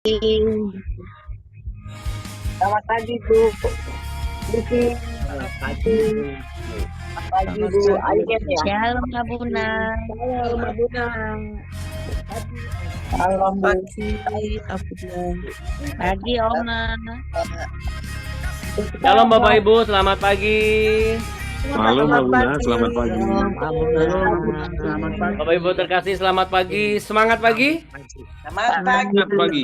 Selamat pagi Bu Lucy. Selamat pagi, Bu. Selamat pagi Bu Alien ya. Shalom Abuna. Shalom Abuna. Selamat Shalom Bu. pagi, Abuna. Pagi Oma. Shalom Bapak Ibu, selamat pagi. Malam Abuna, selamat pagi. Shalom Abuna. Selamat pagi. Bapak Ibu terkasih, selamat pagi. Semangat pagi. Selamat pagi. Selamat pagi.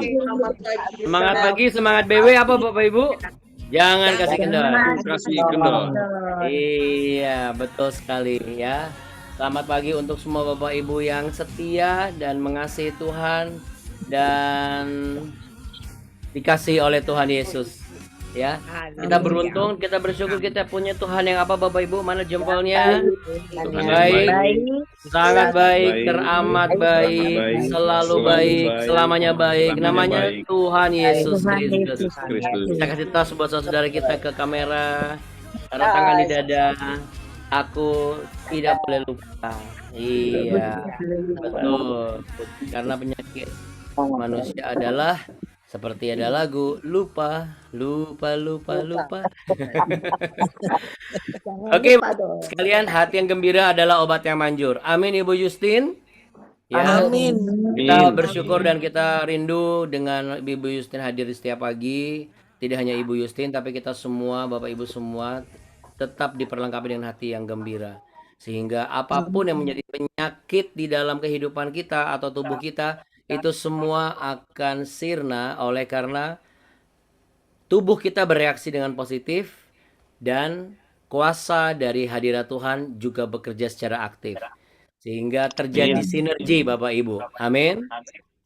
Semangat pagi, semangat BW apa Bapak Ibu? Jangan kasih kendor. Kasih kendor. Iya, betul sekali ya. Selamat pagi untuk semua Bapak Ibu yang setia dan mengasihi Tuhan dan dikasihi oleh Tuhan Yesus. Ya, kita beruntung, kita bersyukur kita punya Tuhan yang apa Bapak Ibu? Mana jempolnya? Tuhan yang Baik, Baik. sangat baik, Baik. teramat baik, Baik. selalu baik, selamanya baik. Namanya baik. Tuhan Yesus Tuhan Kristus. Yesus Kristus. Kita kasih tahu buat saudara kita ke kamera, taruh tangan di dada. Aku tidak boleh lupa. Iya, betul. Karena penyakit manusia adalah seperti ada lagu lupa. Oke, sekalian, hati yang gembira adalah obat yang manjur. Amin Ibu Justin. Ya, Amin. kita bersyukur dan kita rindu dengan Ibu Justin hadir di setiap pagi. Tidak hanya Ibu Justin, tapi kita semua, Bapak Ibu semua, tetap diperlengkapi dengan hati yang gembira. Sehingga apapun yang menjadi penyakit di dalam kehidupan kita atau tubuh kita, itu semua akan sirna oleh karena tubuh kita bereaksi dengan positif dan kuasa dari hadirat Tuhan juga bekerja secara aktif. Sehingga terjadi sinergi Bapak Ibu. Amin.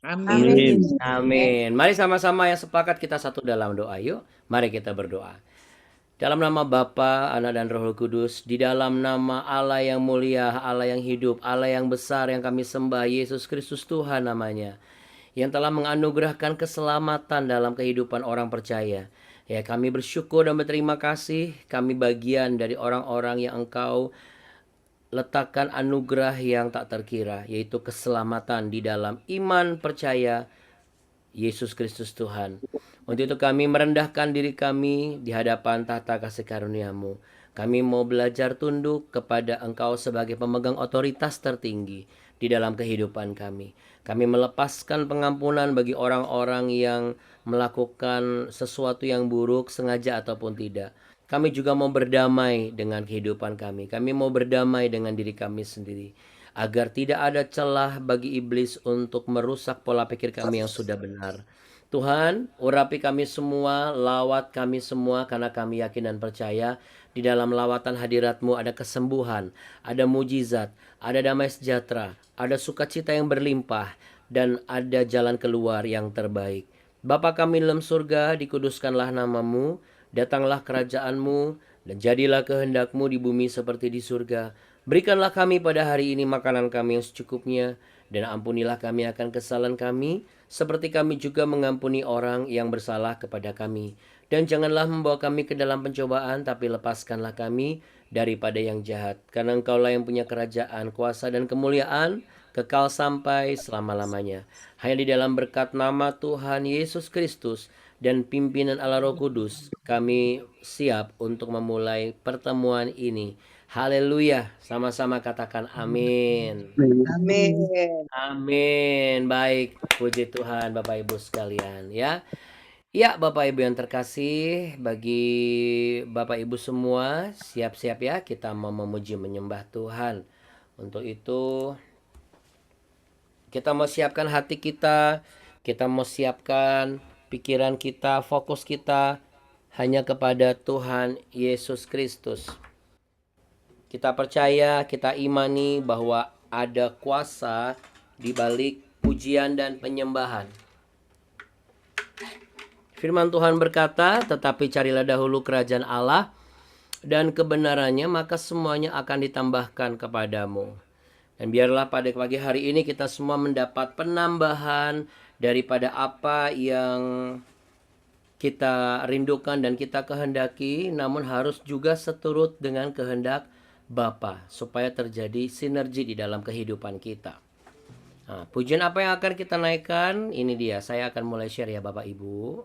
Amin. Amin. Mari sama-sama yang sepakat kita satu dalam doa. Yuk, mari kita berdoa. Dalam nama Bapa, Anak dan Roh Kudus, di dalam nama Allah yang mulia, Allah yang hidup, Allah yang besar yang kami sembah, Yesus Kristus Tuhan namanya, yang telah menganugerahkan keselamatan dalam kehidupan orang percaya. Ya, kami bersyukur dan berterima kasih, kami bagian dari orang-orang yang Engkau letakkan anugerah yang tak terkira, yaitu keselamatan di dalam iman percaya Yesus Kristus Tuhan. Untuk itu kami merendahkan diri kami di hadapan tahta kasih karunia-Mu. Kami mau belajar tunduk kepada Engkau sebagai pemegang otoritas tertinggi di dalam kehidupan kami. Kami melepaskan pengampunan bagi orang-orang yang melakukan sesuatu yang buruk sengaja ataupun tidak. Kami juga mau berdamai dengan kehidupan kami. Kami mau berdamai dengan diri kami sendiri. Agar tidak ada celah bagi iblis untuk merusak pola pikir kami yang sudah benar. Tuhan, urapi kami semua, lawat kami semua karena kami yakin dan percaya di dalam lawatan hadirat-Mu ada kesembuhan, ada mujizat, ada damai sejahtera, ada sukacita yang berlimpah, dan ada jalan keluar yang terbaik. Bapa kami dalam surga, dikuduskanlah nama-Mu, datanglah kerajaan-Mu, dan jadilah kehendak-Mu di bumi seperti di surga. Berikanlah kami pada hari ini makanan kami yang secukupnya, dan ampunilah kami akan kesalahan kami, seperti kami juga mengampuni orang yang bersalah kepada kami. Dan janganlah membawa kami ke dalam pencobaan, tapi lepaskanlah kami daripada yang jahat. Karena Engkaulah yang punya kerajaan, kuasa, dan kemuliaan, kekal sampai selama-lamanya. Hanya di dalam berkat nama Tuhan Yesus Kristus dan pimpinan Allah Roh Kudus, kami siap untuk memulai pertemuan ini. Haleluya, sama-sama katakan amin. Amin. Amin. Baik, puji Tuhan Bapak Ibu sekalian ya. Ya, Bapak Ibu yang terkasih, bagi Bapak Ibu semua, siap-siap ya, kita mau memuji menyembah Tuhan. Untuk itu kita mau siapkan hati kita mau siapkan pikiran kita, fokus kita hanya kepada Tuhan Yesus Kristus. Kita percaya, kita imani bahwa ada kuasa di balik pujian dan penyembahan. Firman Tuhan berkata, tetapi carilah dahulu kerajaan Allah dan kebenarannya, maka semuanya akan ditambahkan kepadamu. Dan biarlah pada pagi hari ini kita semua mendapat penambahan daripada apa yang kita rindukan dan kita kehendaki, namun harus juga seturut dengan kehendak Bapa, supaya terjadi sinergi di dalam kehidupan kita. Nah, pujian apa yang akan kita naikkan? Ini dia, saya akan mulai share ya Bapak Ibu.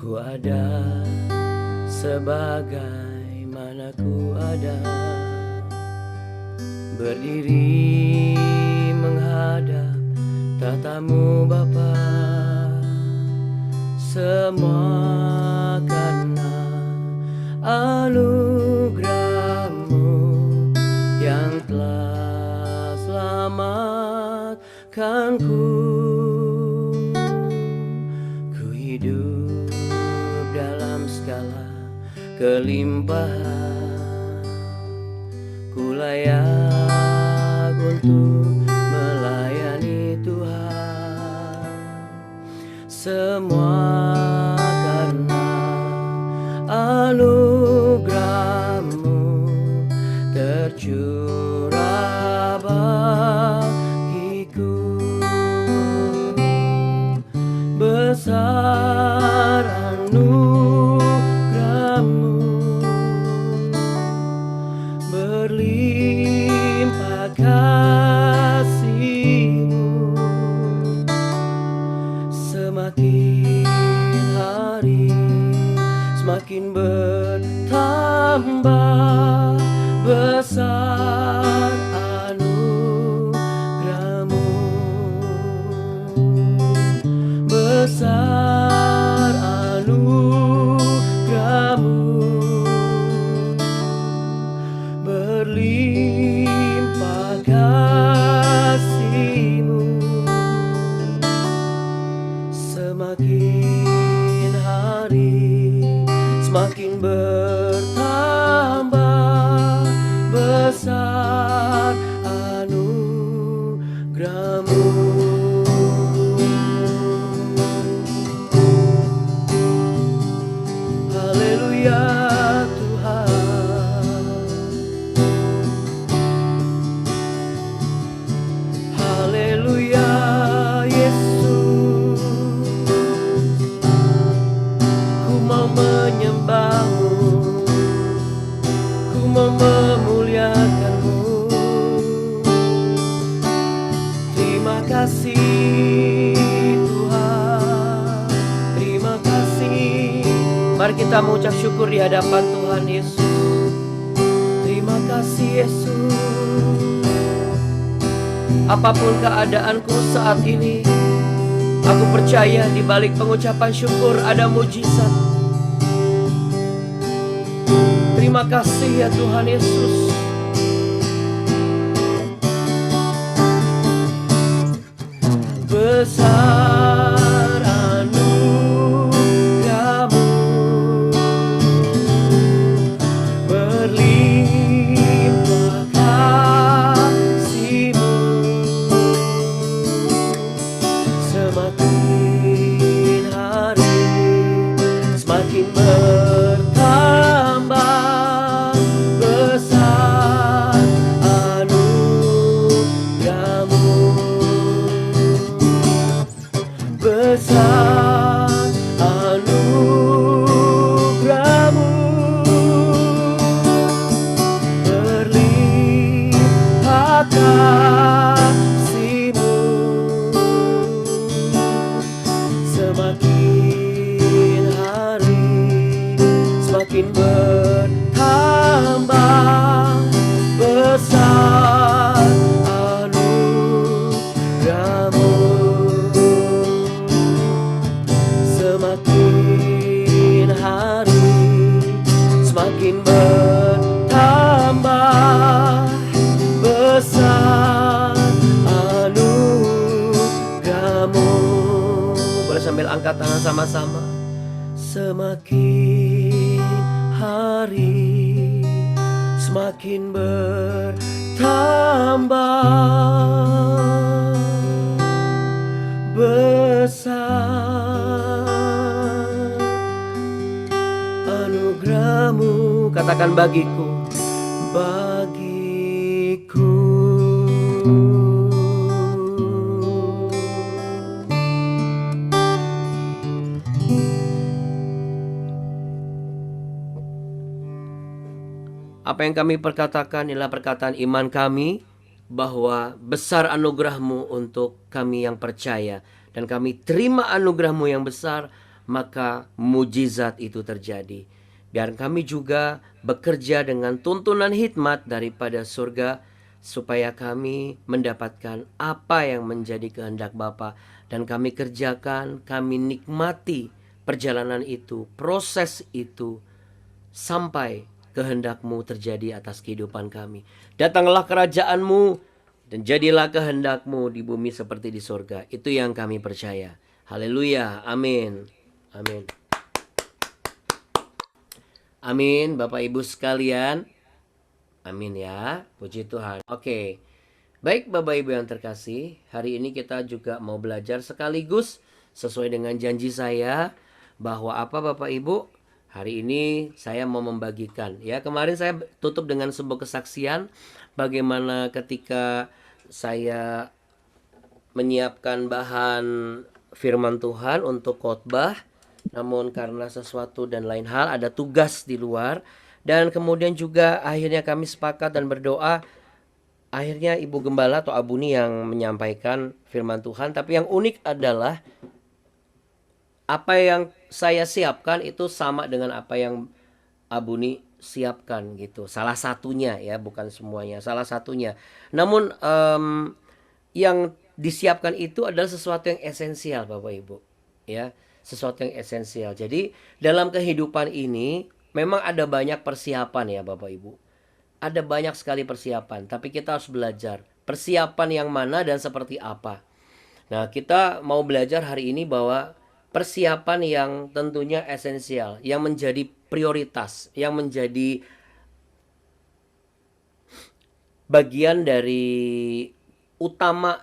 Ku ada sebagaimana ku ada, berdiri menghadap tatamu Bapa, semua karena anugerah-Mu yang telah selamatkanku. Ku hidup dalam segala kelimpahan, ku layak untuk melayani Tuhan. Semua karena anugerah-Mu tercurah bagiku. Besar anugerah-Mu, berlimpah kasih-Mu, semakin hari semakin bertambah. Besar anugerah-Mu, besar anugerah-Mu, berlimpah kasih-Mu, semakin hari semakin bertambah. Besar anugerah-Mu. Haleluya Tuhan, haleluya Yesus. Ku mau menyembah-Mu, ku mau memuliakan-Mu. Terima kasih Tuhan, terima kasih. Mari kita mengucap syukur di hadapan Tuhan Yesus. Terima kasih Yesus. Apapun keadaanku saat ini, aku percaya di balik pengucapan syukur ada mujizat. Terima kasih ya Tuhan Yesus. Besar anugerah-Mu, berlimpah kasih-Mu, semakin hari semakin bertambah. Besar anugerah-Mu, angkat tangan sama-sama. Semakin hari semakin bertambah besar anugerahmu, katakan bagiku, bagiku. Apa yang kami perkatakan adalah perkataan iman kami, bahwa besar anugerahmu untuk kami yang percaya, dan kami terima anugerahmu yang besar, maka mujizat itu terjadi. Dan kami juga bekerja dengan tuntunan hikmat daripada surga, supaya kami mendapatkan apa yang menjadi kehendak Bapa, dan kami kerjakan, kami nikmati perjalanan itu, proses itu, sampai kehendak-Mu terjadi atas kehidupan kami. Datanglah kerajaan-Mu dan jadilah kehendak-Mu di bumi seperti di surga. Itu yang kami percaya. Haleluya. Amin. Amin. Amin, Bapak Ibu sekalian. Amin ya. Puji Tuhan. Oke. Baik Bapak Ibu yang terkasih, hari ini kita juga mau belajar sekaligus sesuai dengan janji saya, bahwa apa Bapak Ibu? Hari ini saya mau membagikan, ya, kemarin saya tutup dengan sebuah kesaksian bagaimana ketika saya menyiapkan bahan firman Tuhan untuk khotbah, namun karena sesuatu dan lain hal ada tugas di luar, dan kemudian juga akhirnya kami sepakat dan berdoa, akhirnya Ibu Gembala atau Abuni yang menyampaikan firman Tuhan. Tapi yang unik adalah apa yang saya siapkan itu sama dengan apa yang Abuni siapkan gitu. Salah satunya ya, bukan semuanya, salah satunya. Namun yang disiapkan itu adalah sesuatu yang esensial Bapak Ibu. Ya, sesuatu yang esensial. Jadi dalam kehidupan ini memang ada banyak persiapan ya Bapak Ibu. Ada banyak sekali persiapan, tapi kita harus belajar persiapan yang mana dan seperti apa. Nah, kita mau belajar hari ini bahwa persiapan yang tentunya esensial, yang menjadi prioritas, yang menjadi bagian dari utama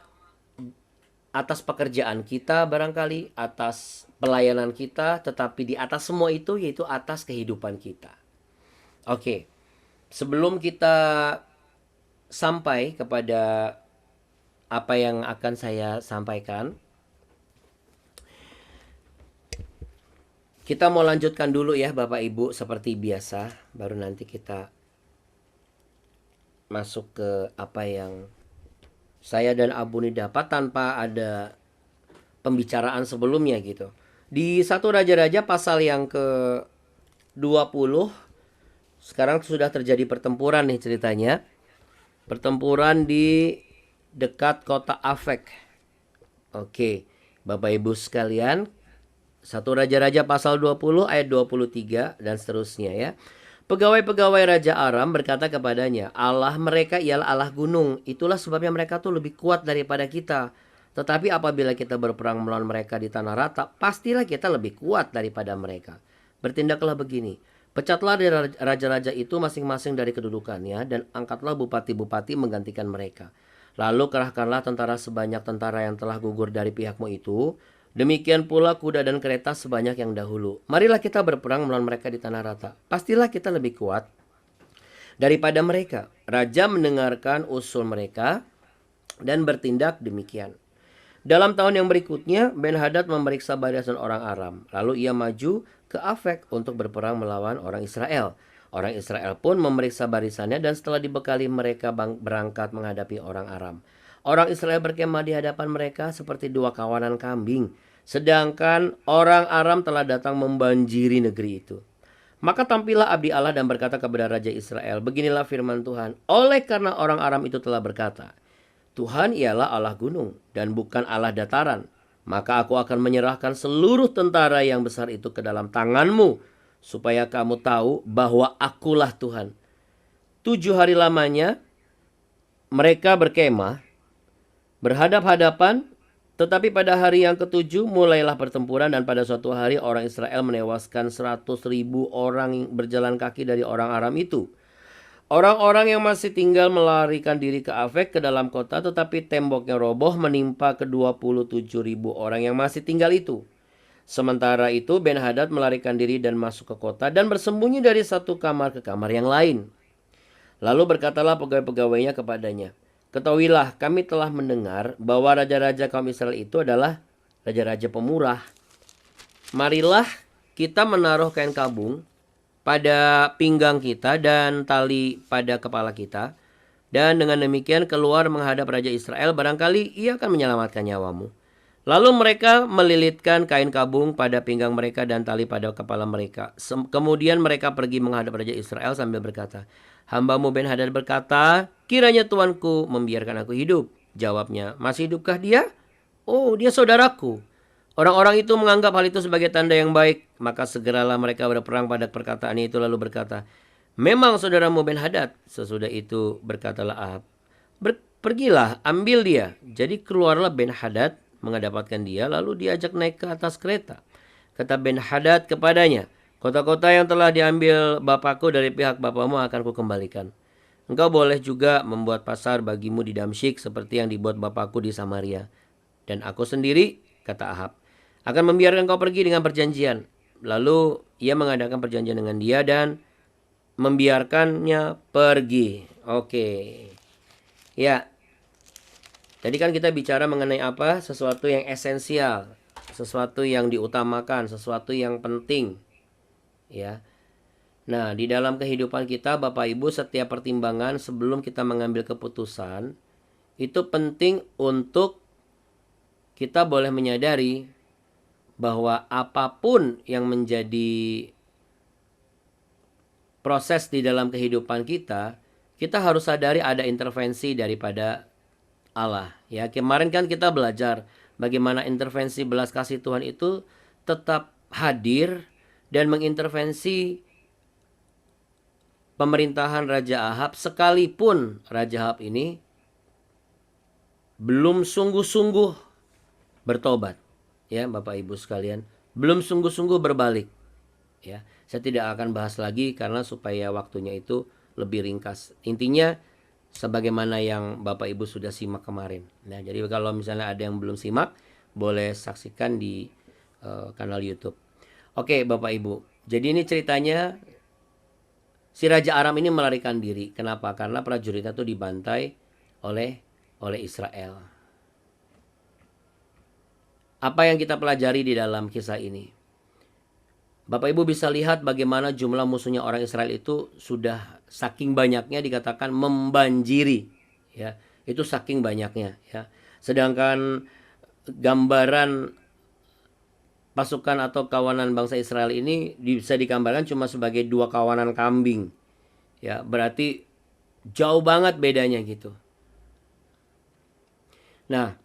atas pekerjaan kita barangkali, atas pelayanan kita, tetapi di atas semua itu yaitu atas kehidupan kita. Oke, sebelum kita sampai kepada apa yang akan saya sampaikan, kita mau lanjutkan dulu ya Bapak Ibu seperti biasa, baru nanti kita masuk ke apa yang saya dan Abuni dapat tanpa ada pembicaraan sebelumnya gitu. Di 1 Raja-Raja pasal yang ke-20, sekarang sudah terjadi pertempuran nih ceritanya. Pertempuran di dekat kota Afek. Oke, Bapak Ibu sekalian, 1 Raja-Raja pasal 20 ayat 23 dan seterusnya ya. Pegawai-pegawai Raja Aram berkata kepadanya, Allah mereka ialah Allah gunung, itulah sebabnya mereka tuh lebih kuat daripada kita. Tetapi apabila kita berperang melawan mereka di tanah rata, pastilah kita lebih kuat daripada mereka. Bertindaklah begini, pecatlah dari raja-raja itu masing-masing dari kedudukannya, dan angkatlah bupati-bupati menggantikan mereka. Lalu kerahkanlah tentara sebanyak tentara yang telah gugur dari pihakmu itu. Demikian pula kuda dan kereta sebanyak yang dahulu. Marilah kita berperang melawan mereka di tanah rata. Pastilah kita lebih kuat daripada mereka. Raja mendengarkan usul mereka dan bertindak demikian. Dalam tahun yang berikutnya, Ben-Hadad memeriksa barisan orang Aram. Lalu ia maju ke Afek untuk berperang melawan orang Israel. Orang Israel pun memeriksa barisannya, dan setelah dibekali mereka berangkat menghadapi orang Aram. Orang Israel berkemah di hadapan mereka seperti dua kawanan kambing, sedangkan orang Aram telah datang membanjiri negeri itu. Maka tampillah abdi Allah dan berkata kepada Raja Israel, beginilah firman Tuhan, oleh karena orang Aram itu telah berkata, Tuhan ialah Allah gunung dan bukan Allah dataran, maka aku akan menyerahkan seluruh tentara yang besar itu ke dalam tanganmu, supaya kamu tahu bahwa akulah Tuhan. 7 hari lamanya mereka berkemah, berhadap-hadapan Tetapi pada hari yang ketujuh mulailah pertempuran dan pada suatu hari orang Israel menewaskan 100.000 orang berjalan kaki dari orang Aram itu. Orang-orang yang masih tinggal melarikan diri ke Afek ke dalam kota, tetapi temboknya roboh menimpa ke-27.000 orang yang masih tinggal itu. Sementara itu Ben-Hadad melarikan diri dan masuk ke kota dan bersembunyi dari satu kamar ke kamar yang lain. Lalu berkatalah pegawai-pegawainya kepadanya, "Ketahuilah, kami telah mendengar bahwa raja-raja kaum Israel itu adalah raja-raja pemurah. Marilah kita menaruh kain kabung pada pinggang kita dan tali pada kepala kita. Dan dengan demikian keluar menghadap Raja Israel, barangkali ia akan menyelamatkan nyawamu." Lalu mereka melilitkan kain kabung pada pinggang mereka dan tali pada kepala mereka. Kemudian mereka pergi menghadap Raja Israel sambil berkata, "Hambamu Ben-Hadad berkata, kiranya tuanku membiarkan aku hidup." Jawabnya, "Masih hidupkah dia? Oh, dia saudaraku." Orang-orang itu menganggap hal itu sebagai tanda yang baik. Maka segeralah mereka berperang pada perkataan itu lalu berkata, "Memang saudaramu Ben-Hadad." Sesudah itu berkatalah Ahab, "Pergilah, ambil dia." Jadi keluarlah Ben-Hadad mendapatkan dia, lalu diajak naik ke atas kereta. Kata Ben-Hadad kepadanya, "Kota-kota yang telah diambil bapakku dari pihak bapamu akan kukembalikan. Engkau boleh juga membuat pasar bagimu di Damsyik seperti yang dibuat bapakku di Samaria. Dan aku sendiri," kata Ahab, "akan membiarkan kau pergi dengan perjanjian." Lalu ia mengadakan perjanjian dengan dia dan membiarkannya pergi. Oke. Ya. Tadi kan kita bicara mengenai apa? Sesuatu yang esensial, sesuatu yang diutamakan, sesuatu yang penting. Ya. Nah, di dalam kehidupan kita Bapak Ibu, setiap pertimbangan sebelum kita mengambil keputusan itu penting untuk kita boleh menyadari bahwa apapun yang menjadi proses di dalam kehidupan kita, kita harus sadari ada intervensi daripada Allah. Ya, kemarin kan kita belajar bagaimana intervensi belas kasih Tuhan itu tetap hadir dan mengintervensi pemerintahan Raja Ahab, sekalipun Raja Ahab ini belum sungguh-sungguh bertobat. Ya, Bapak Ibu sekalian, belum sungguh-sungguh berbalik. Ya, saya tidak akan bahas lagi karena supaya waktunya itu lebih ringkas. Intinya sebagaimana yang Bapak Ibu sudah simak kemarin. Nah, jadi kalau misalnya ada yang belum simak, boleh saksikan di kanal YouTube. Oke, Bapak Ibu. Jadi ini ceritanya si Raja Aram ini melarikan diri. Kenapa? Karena prajuritnya itu dibantai oleh Israel. Apa yang kita pelajari di dalam kisah ini? Bapak Ibu bisa lihat bagaimana jumlah musuhnya orang Israel itu sudah saking banyaknya, dikatakan membanjiri. Ya, itu saking banyaknya. Ya. Sedangkan gambaran pasukan atau kawanan bangsa Israel ini bisa digambarkan cuma sebagai 2 kawanan kambing. Ya, berarti jauh banget bedanya gitu. Nah,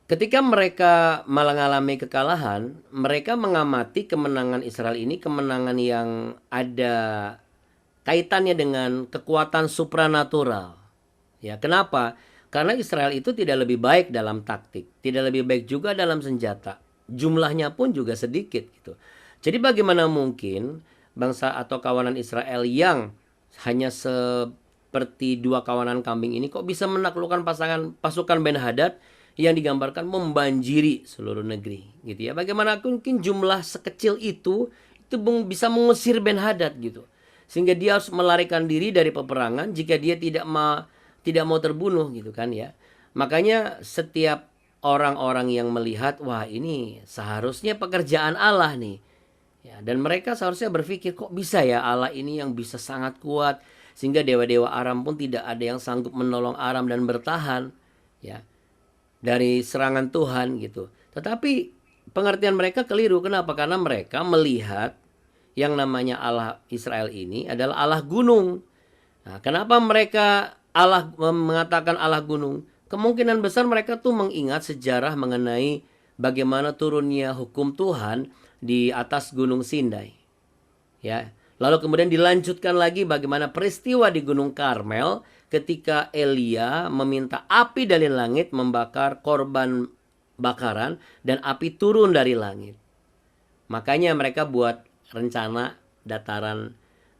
ketika mereka mengalami kekalahan, mereka mengamati kemenangan Israel ini kemenangan yang ada kaitannya dengan kekuatan supranatural. Ya, kenapa? Karena Israel itu tidak lebih baik dalam taktik, tidak lebih baik juga dalam senjata. Jumlahnya pun juga sedikit gitu. Jadi bagaimana mungkin bangsa atau kawanan Israel yang hanya seperti 2 kawanan kambing ini kok bisa menaklukkan pasukan Ben-Hadad yang digambarkan membanjiri seluruh negeri gitu ya. Bagaimana mungkin jumlah sekecil itu bisa mengusir Ben-Hadad gitu. Sehingga dia harus melarikan diri dari peperangan jika dia tidak mau terbunuh gitu kan ya. Makanya setiap orang-orang yang melihat, wah ini seharusnya pekerjaan Allah nih. Ya, dan mereka seharusnya berpikir, kok bisa ya Allah ini yang bisa sangat kuat sehingga dewa-dewa Aram pun tidak ada yang sanggup menolong Aram dan bertahan ya dari serangan Tuhan gitu. Tetapi pengertian mereka keliru. Kenapa? Karena mereka melihat yang namanya Allah Israel ini adalah Allah gunung. Nah, kenapa mereka mengatakan Allah gunung? Kemungkinan besar mereka tuh mengingat sejarah mengenai bagaimana turunnya hukum Tuhan di atas Gunung Sinai. Ya. Lalu kemudian dilanjutkan lagi bagaimana peristiwa di Gunung Karmel ketika Elia meminta api dari langit membakar korban bakaran dan api turun dari langit. Makanya mereka buat rencana dataran,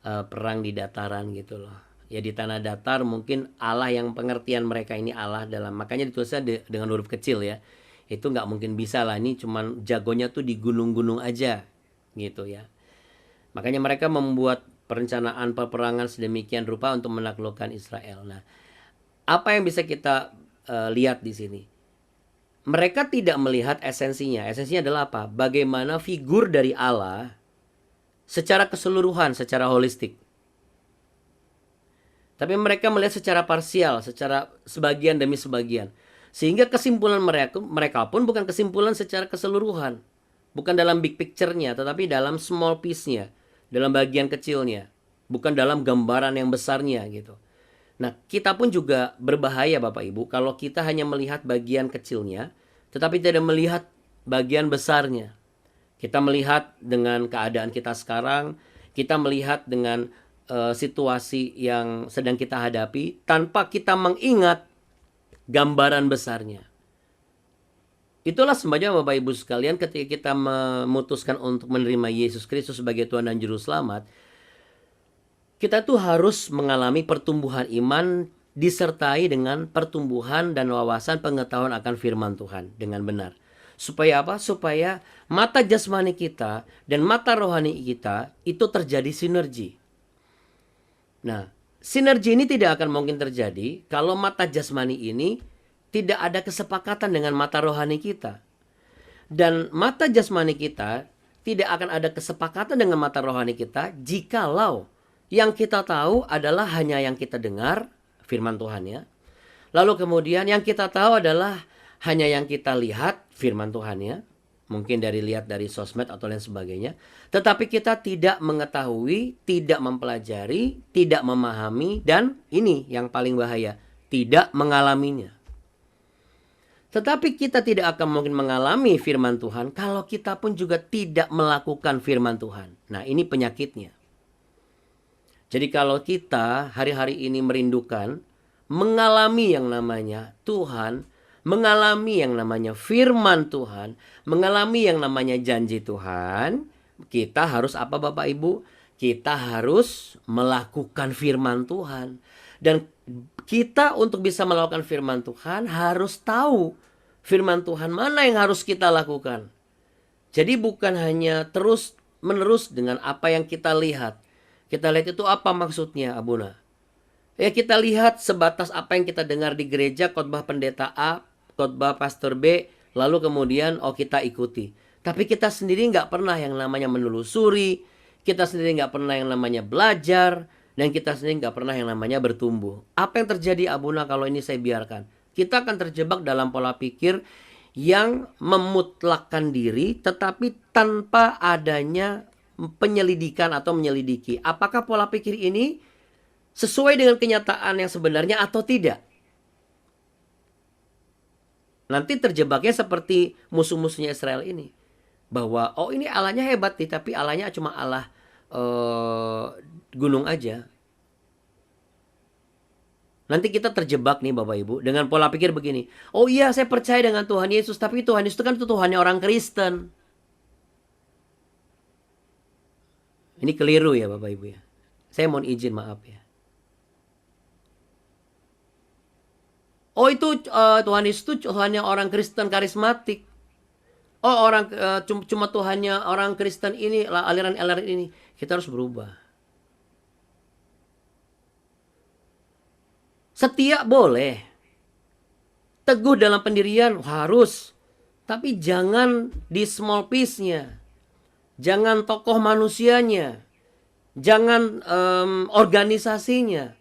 perang di dataran gitu loh. Ya di tanah datar mungkin Allah yang pengertian mereka ini Allah dalam, makanya ditulisnya dengan huruf kecil ya. Itu nggak mungkin bisa lah, ini cuman jagonya tuh di gunung-gunung aja gitu ya. Makanya mereka membuat perencanaan peperangan sedemikian rupa untuk menaklukkan Israel. Nah, apa yang bisa kita lihat di sini? Mereka tidak melihat esensinya. Esensinya adalah apa? Bagaimana figur dari Allah secara keseluruhan, secara holistik. Tapi mereka melihat secara parsial, secara sebagian demi sebagian. Sehingga kesimpulan mereka pun bukan kesimpulan secara keseluruhan. Bukan dalam big picture-nya, tetapi dalam small piece-nya. Dalam bagian kecilnya. Bukan dalam gambaran yang besarnya gitu. Nah, kita pun juga berbahaya Bapak Ibu kalau kita hanya melihat bagian kecilnya, tetapi tidak melihat bagian besarnya. Kita melihat dengan keadaan kita sekarang, kita melihat dengan situasi yang sedang kita hadapi, tanpa kita mengingat gambaran besarnya. Itulah sebabnya Bapak Ibu sekalian, ketika kita memutuskan untuk menerima Yesus Kristus sebagai Tuhan dan Juru Selamat, kita tuh harus mengalami pertumbuhan iman disertai dengan pertumbuhan dan wawasan pengetahuan akan firman Tuhan dengan benar. Supaya apa? Supaya mata jasmani kita dan mata rohani kita itu terjadi sinergi. Nah, sinergi ini tidak akan mungkin terjadi kalau mata jasmani ini tidak ada kesepakatan dengan mata rohani kita. Dan mata jasmani kita tidak akan ada kesepakatan dengan mata rohani kita jikalau yang kita tahu adalah hanya yang kita dengar, firman Tuhan ya. Lalu kemudian yang kita tahu adalah hanya yang kita lihat, firman Tuhan ya. Mungkin lihat dari sosmed atau lain sebagainya. Tetapi kita tidak mengetahui, tidak mempelajari, tidak memahami, dan ini yang paling bahaya, tidak mengalaminya. Tetapi kita tidak akan mungkin mengalami firman Tuhan kalau kita pun juga tidak melakukan firman Tuhan. Nah, ini penyakitnya. Jadi kalau kita hari-hari ini merindukan mengalami yang namanya Tuhan, mengalami yang namanya firman Tuhan, mengalami yang namanya janji Tuhan, kita harus apa Bapak Ibu? Kita harus melakukan firman Tuhan. Dan kita untuk bisa melakukan firman Tuhan harus tahu firman Tuhan mana yang harus kita lakukan. Jadi bukan hanya terus menerus dengan apa yang kita lihat. Kita lihat itu apa maksudnya Abuna? Ya kita lihat sebatas apa yang kita dengar di gereja, khotbah pendeta A, khotbah pastor B, lalu kemudian kita ikuti. Tapi kita sendiri nggak pernah yang namanya menelusuri, kita sendiri nggak pernah yang namanya belajar, dan kita sendiri nggak pernah yang namanya bertumbuh. Apa yang terjadi Abuna kalau ini saya biarkan? Kita akan terjebak dalam pola pikir yang memutlakkan diri, tetapi tanpa adanya penyelidikan atau menyelidiki. Apakah pola pikir ini sesuai dengan kenyataan yang sebenarnya atau tidak? Nanti terjebaknya seperti musuh-musuhnya Israel ini. Bahwa ini Allahnya hebat nih, tapi Allahnya cuma Allah gunung aja. Nanti kita terjebak nih Bapak Ibu dengan pola pikir begini. Oh iya saya percaya dengan Tuhan Yesus, tapi Tuhan Yesus itu kan Tuhannya orang Kristen. Ini keliru ya Bapak Ibu ya. Saya mohon izin maaf ya. Oh itu Tuhan Yesus itu Tuhannya orang Kristen karismatik. Oh cuma Tuhannya orang Kristen ini, aliran-aliran ini. Kita harus berubah. Setia boleh. Teguh dalam pendirian harus. Tapi jangan di small piece-nya. Jangan tokoh manusianya. Jangan organisasinya.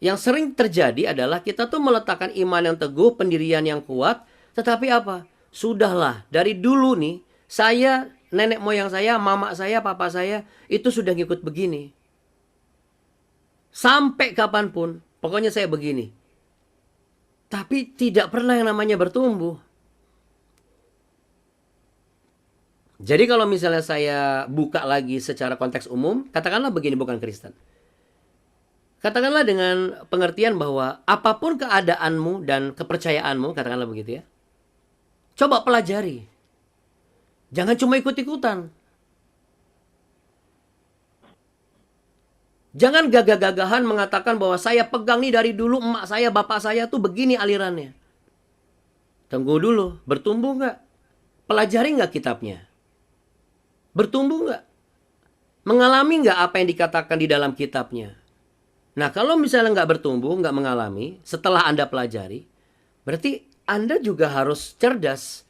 Yang sering terjadi adalah kita tuh meletakkan iman yang teguh, pendirian yang kuat. Tetapi apa? Sudahlah, dari dulu nih, saya, nenek moyang saya, mama saya, papa saya, itu sudah ngikut begini. Sampai kapanpun, pokoknya saya begini. Tapi tidak pernah yang namanya bertumbuh. Jadi kalau misalnya saya buka lagi secara konteks umum, katakanlah begini, bukan Kristen. Katakanlah dengan pengertian bahwa apapun keadaanmu dan kepercayaanmu, katakanlah begitu ya. Coba pelajari. Jangan cuma ikut-ikutan. Jangan gagah-gagahan mengatakan bahwa saya pegang nih dari dulu emak saya, bapak saya tuh begini alirannya. Tunggu dulu, bertumbuh nggak? Pelajari nggak kitabnya? Bertumbuh nggak? Mengalami nggak apa yang dikatakan di dalam kitabnya? Nah, kalau misalnya nggak bertumbuh, nggak mengalami, setelah Anda pelajari, berarti Anda juga harus cerdas.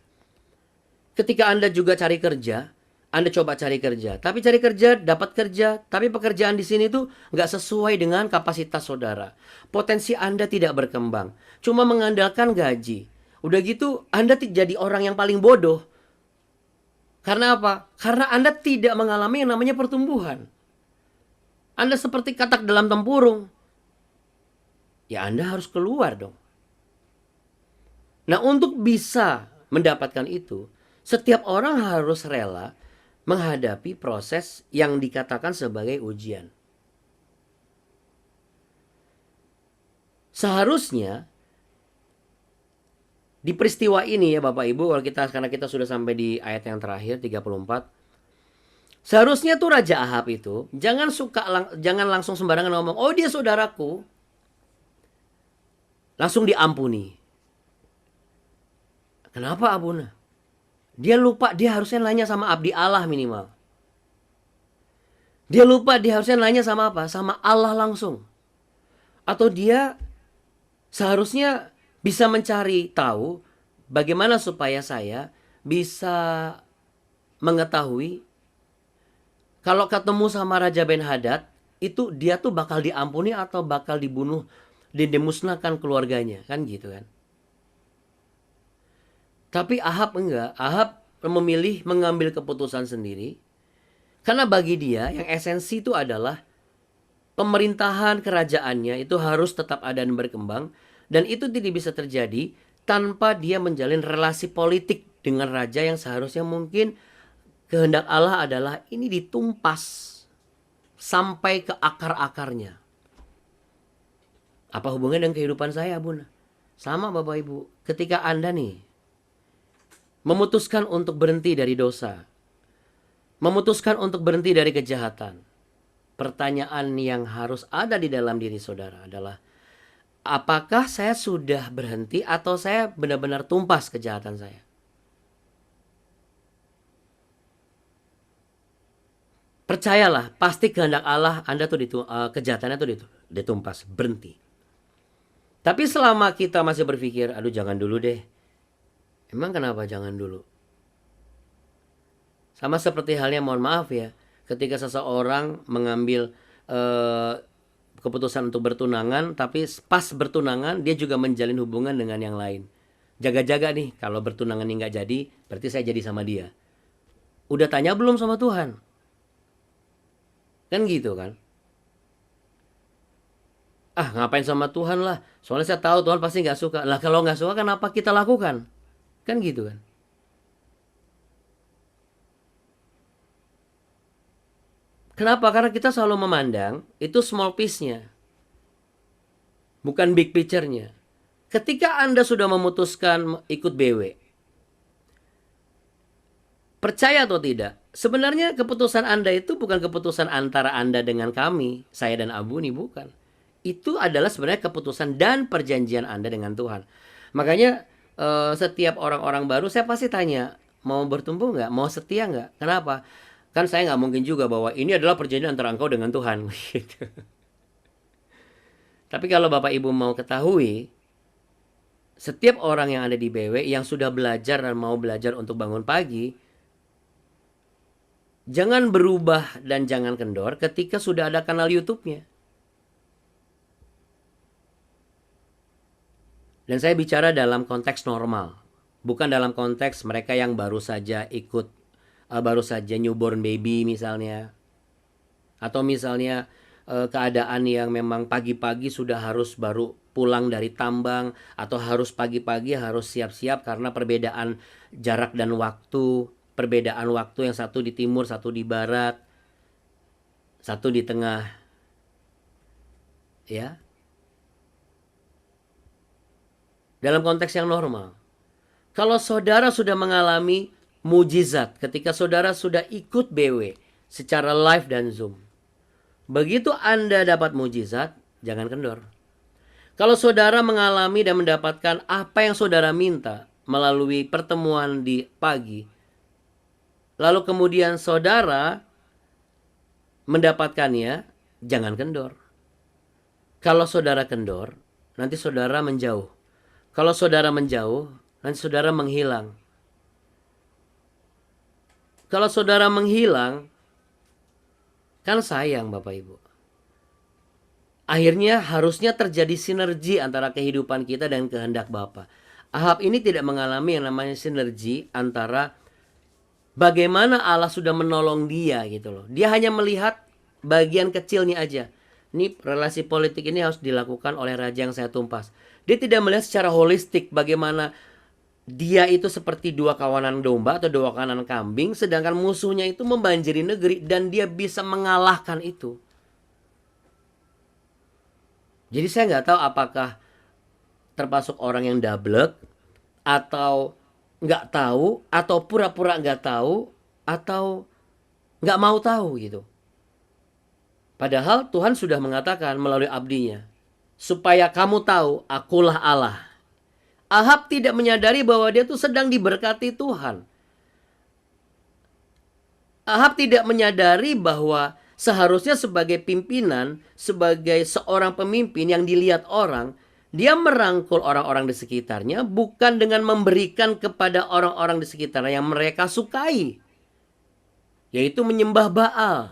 Ketika Anda juga cari kerja, Anda coba cari kerja, tapi cari kerja, dapat kerja, tapi pekerjaan di sini tuh nggak sesuai dengan kapasitas saudara. Potensi Anda tidak berkembang, cuma mengandalkan gaji. Udah gitu, Anda jadi orang yang paling bodoh. Karena apa? Karena Anda tidak mengalami yang namanya pertumbuhan. Anda seperti katak dalam tempurung. Ya Anda harus keluar dong. Nah, untuk bisa mendapatkan itu, setiap orang harus rela menghadapi proses yang dikatakan sebagai ujian. Seharusnya di peristiwa ini ya Bapak Ibu, karena kita sudah sampai di ayat yang terakhir 34. Seharusnya tuh Raja Ahab itu jangan langsung sembarangan ngomong, "Oh, dia saudaraku." Langsung diampuni. Kenapa Abuna? Dia lupa dia harusnya nanya sama abdi Allah minimal. Dia lupa dia harusnya nanya sama apa? Sama Allah langsung. Atau dia seharusnya bisa mencari tahu bagaimana supaya saya bisa mengetahui kalau ketemu sama Raja Ben-Hadad itu dia tuh bakal diampuni atau bakal dibunuh, dimusnahkan keluarganya, kan gitu kan. Tapi Ahab enggak. Ahab memilih mengambil keputusan sendiri. Karena bagi dia yang esensi itu adalah pemerintahan kerajaannya itu harus tetap ada dan berkembang. Dan itu tidak bisa terjadi tanpa dia menjalin relasi politik dengan raja yang seharusnya mungkin kehendak Allah adalah ini ditumpas sampai ke akar-akarnya. Apa hubungannya dengan kehidupan saya, Bun? Sama Bapak Ibu. Ketika Anda nih memutuskan untuk berhenti dari dosa, memutuskan untuk berhenti dari kejahatan, pertanyaan yang harus ada di dalam diri saudara adalah, apakah saya sudah berhenti atau saya benar-benar tumpas kejahatan saya? Percayalah, pasti kehendak Allah Anda tuh kejahatannya tuh ditumpas, berhenti. Tapi selama kita masih berpikir, aduh jangan dulu deh. Emang kenapa jangan dulu? Sama seperti halnya, mohon maaf ya, ketika seseorang mengambil keputusan untuk bertunangan, tapi pas bertunangan dia juga menjalin hubungan dengan yang lain. Jaga-jaga nih, kalau bertunangan ini nggak jadi, berarti saya jadi sama dia. Udah tanya belum sama Tuhan? Kan gitu kan? Ah, ngapain sama Tuhan lah? Soalnya saya tahu Tuhan pasti nggak suka. Lah kalau nggak suka, kenapa kita lakukan? Kan gitu kan? Kenapa? Karena kita selalu memandang itu small piece-nya. Bukan big picture-nya. Ketika Anda sudah memutuskan ikut BW, percaya atau tidak, sebenarnya keputusan Anda itu bukan keputusan antara Anda dengan kami, saya dan Abu nih, bukan. Itu adalah sebenarnya keputusan dan perjanjian Anda dengan Tuhan. Makanya setiap orang-orang baru saya pasti tanya, mau bertumbuh nggak? Mau setia nggak? Kenapa? Kan saya nggak mungkin juga bahwa ini adalah perjanjian antara engkau dengan Tuhan. Gitu. Tapi kalau Bapak Ibu mau ketahui, setiap orang yang ada di BW yang sudah belajar dan mau belajar untuk bangun pagi, jangan berubah dan jangan kendor ketika sudah ada kanal YouTube-nya. Dan saya bicara dalam konteks normal, bukan dalam konteks mereka yang baru saja newborn baby misalnya. Atau misalnya keadaan yang memang pagi-pagi sudah harus baru pulang dari tambang, atau harus pagi-pagi harus siap-siap karena perbedaan jarak dan waktu, perbedaan waktu yang satu di timur, satu di barat, satu di tengah. ya. Dalam konteks yang normal. Kalau saudara sudah mengalami mujizat ketika saudara sudah ikut BW secara live dan Zoom. Begitu Anda dapat mujizat, jangan kendor. Kalau saudara mengalami dan mendapatkan apa yang saudara minta melalui pertemuan di pagi, lalu kemudian saudara mendapatkannya, jangan kendor. Kalau saudara kendor, nanti saudara menjauh. Kalau saudara menjauh, nanti saudara menghilang. Kalau saudara menghilang, kan sayang Bapak Ibu. Akhirnya harusnya terjadi sinergi antara kehidupan kita dan kehendak Bapa. Ahab ini tidak mengalami yang namanya sinergi antara bagaimana Allah sudah menolong dia gitu loh. Dia hanya melihat bagian kecilnya aja. Ini relasi politik ini harus dilakukan oleh raja yang saya tumpas. Dia tidak melihat secara holistik bagaimana dia itu seperti dua kawanan domba atau dua kawanan kambing, sedangkan musuhnya itu membanjiri negeri dan dia bisa mengalahkan itu. Jadi saya nggak tahu apakah termasuk orang yang dablek, atau nggak tahu, atau pura-pura nggak tahu, atau nggak mau tahu gitu. Padahal Tuhan sudah mengatakan melalui abdinya, supaya kamu tahu, akulah Allah. Ahab tidak menyadari bahwa dia tuh sedang diberkati Tuhan. Ahab tidak menyadari bahwa seharusnya sebagai pimpinan, sebagai seorang pemimpin yang dilihat orang, dia merangkul orang-orang di sekitarnya bukan dengan memberikan kepada orang-orang di sekitarnya yang mereka sukai, yaitu menyembah Baal.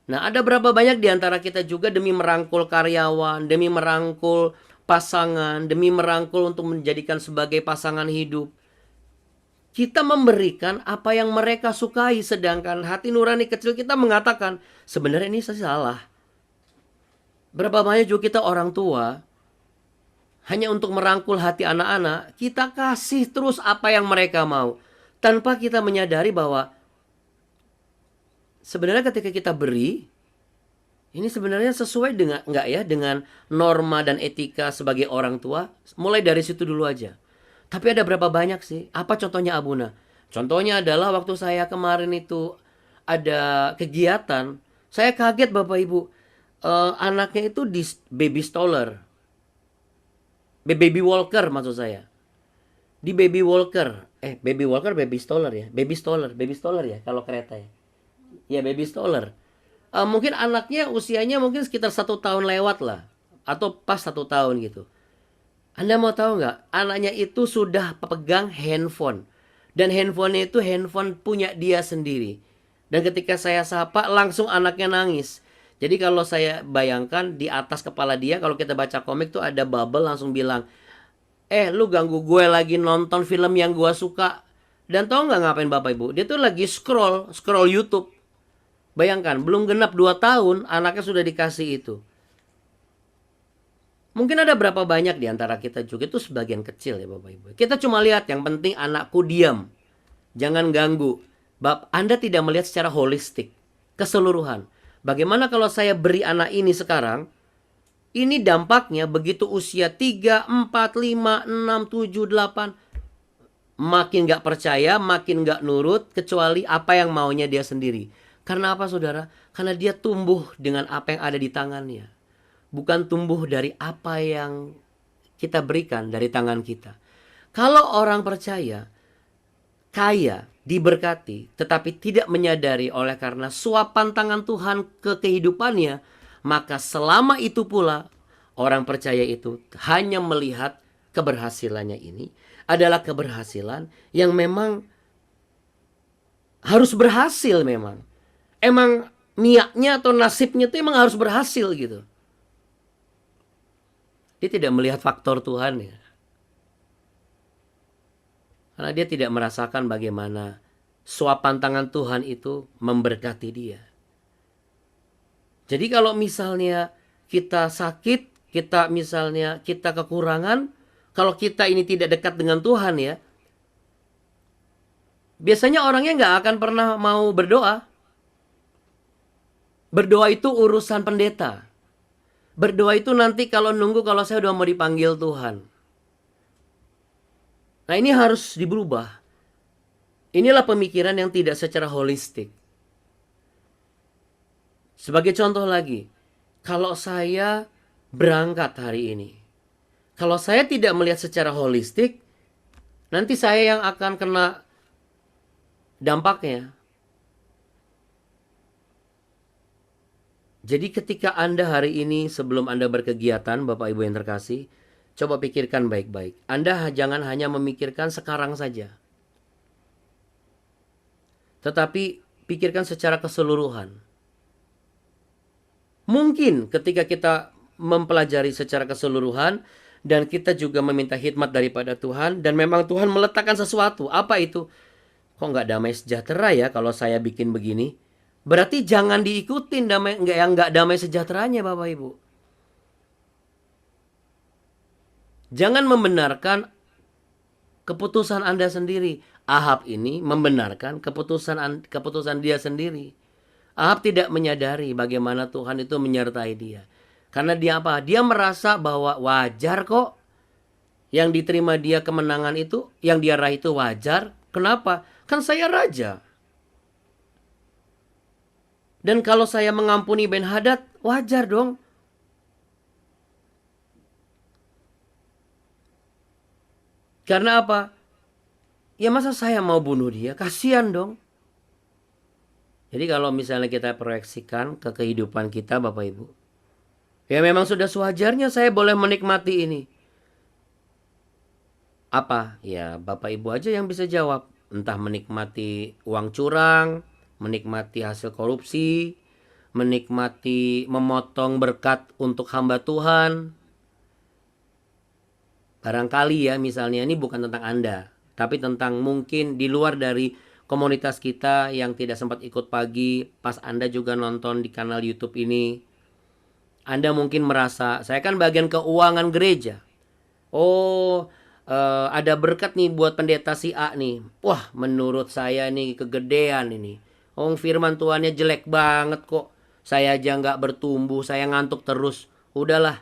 Nah, ada berapa banyak di antara kita juga demi merangkul karyawan, demi merangkul pasangan, demi merangkul untuk menjadikan sebagai pasangan hidup, kita memberikan apa yang mereka sukai, sedangkan hati nurani kecil kita mengatakan, sebenarnya ini salah. Berapa banyak juga kita orang tua, hanya untuk merangkul hati anak-anak, kita kasih terus apa yang mereka mau, tanpa kita menyadari bahwa sebenarnya ketika kita beri, ini sebenarnya sesuai dengan enggak ya dengan norma dan etika sebagai orang tua? Mulai dari situ dulu aja. Tapi ada berapa banyak sih? Apa contohnya Abuna? Contohnya adalah waktu saya kemarin itu ada kegiatan, saya kaget Bapak Ibu, anaknya itu di baby stroller, baby walker maksud saya, di baby walker, baby walker, baby stroller ya, baby stroller ya kalau kereta ya, ya baby stroller. Mungkin anaknya usianya mungkin sekitar 1 tahun lewat lah, atau pas 1 tahun gitu. Anda mau tahu nggak? Anaknya itu sudah pegang handphone, dan handphonenya itu handphone punya dia sendiri. Dan ketika saya sapa, langsung anaknya nangis. Jadi kalau saya bayangkan di atas kepala dia, kalau kita baca komik tuh ada bubble langsung bilang, lu ganggu gue lagi nonton film yang gue suka. Dan tahu nggak ngapain Bapak Ibu? Dia tuh lagi scroll YouTube. Bayangkan, belum genap 2 tahun, anaknya sudah dikasih itu. Mungkin ada berapa banyak di antara kita juga, itu sebagian kecil ya Bapak Ibu. Kita cuma lihat yang penting anakku diam, jangan ganggu. Anda tidak melihat secara holistik, keseluruhan. Bagaimana kalau saya beri anak ini sekarang, ini dampaknya begitu usia 3, 4, 5, 6, 7, 8. Makin gak percaya, makin gak nurut, kecuali apa yang maunya dia sendiri. Karena apa saudara? Karena dia tumbuh dengan apa yang ada di tangannya. Bukan tumbuh dari apa yang kita berikan dari tangan kita. Kalau orang percaya, kaya, diberkati, tetapi tidak menyadari oleh karena suapan tangan Tuhan ke kehidupannya, maka selama itu pula orang percaya itu hanya melihat keberhasilannya ini adalah keberhasilan yang memang harus berhasil memang. Emang niatnya atau nasibnya itu emang harus berhasil gitu. Dia tidak melihat faktor Tuhan ya. Karena dia tidak merasakan bagaimana suapan tangan Tuhan itu memberkati dia. Jadi kalau misalnya kita sakit, kita kekurangan, kalau kita ini tidak dekat dengan Tuhan ya, biasanya orangnya nggak akan pernah mau berdoa. Berdoa itu urusan pendeta. Berdoa itu nanti kalau nunggu kalau saya udah mau dipanggil Tuhan. Nah, ini harus diberubah. Inilah pemikiran yang tidak secara holistik. Sebagai contoh lagi, kalau saya berangkat hari ini, kalau saya tidak melihat secara holistik, nanti saya yang akan kena dampaknya. Jadi ketika Anda hari ini sebelum Anda berkegiatan, Bapak Ibu yang terkasih, coba pikirkan baik-baik. Anda jangan hanya memikirkan sekarang saja. Tetapi pikirkan secara keseluruhan. Mungkin ketika kita mempelajari secara keseluruhan dan kita juga meminta hikmat daripada Tuhan dan memang Tuhan meletakkan sesuatu. Apa itu? Kok nggak damai sejahtera ya kalau saya bikin begini? Berarti jangan diikutin yang nggak damai sejahteranya, Bapak Ibu. Jangan membenarkan keputusan Anda sendiri. Ahab ini membenarkan keputusan dia sendiri. Ahab tidak menyadari bagaimana Tuhan itu menyertai dia. Karena dia apa? Dia merasa bahwa wajar kok yang diterima dia kemenangan itu, yang dia raih itu wajar. Kenapa? Kan saya raja. Dan kalau saya mengampuni Ben-Hadad, wajar dong. Karena apa? Ya masa saya mau bunuh dia? Kasihan dong. Jadi kalau misalnya kita proyeksikan ke kehidupan kita, Bapak Ibu, ya memang sudah sewajarnya saya boleh menikmati ini. Apa? Ya Bapak Ibu aja yang bisa jawab. Entah menikmati uang curang, menikmati hasil korupsi, menikmati memotong berkat untuk hamba Tuhan. Barangkali ya misalnya ini bukan tentang Anda, tapi tentang mungkin di luar dari komunitas kita yang tidak sempat ikut pagi pas Anda juga nonton di kanal YouTube ini. Anda mungkin merasa, saya kan bagian keuangan gereja. Oh, ada berkat nih buat pendeta si A nih. Wah, menurut saya nih kegedean ini. Oh, firman Tuhannya jelek banget kok. Saya aja nggak bertumbuh, saya ngantuk terus. Udahlah,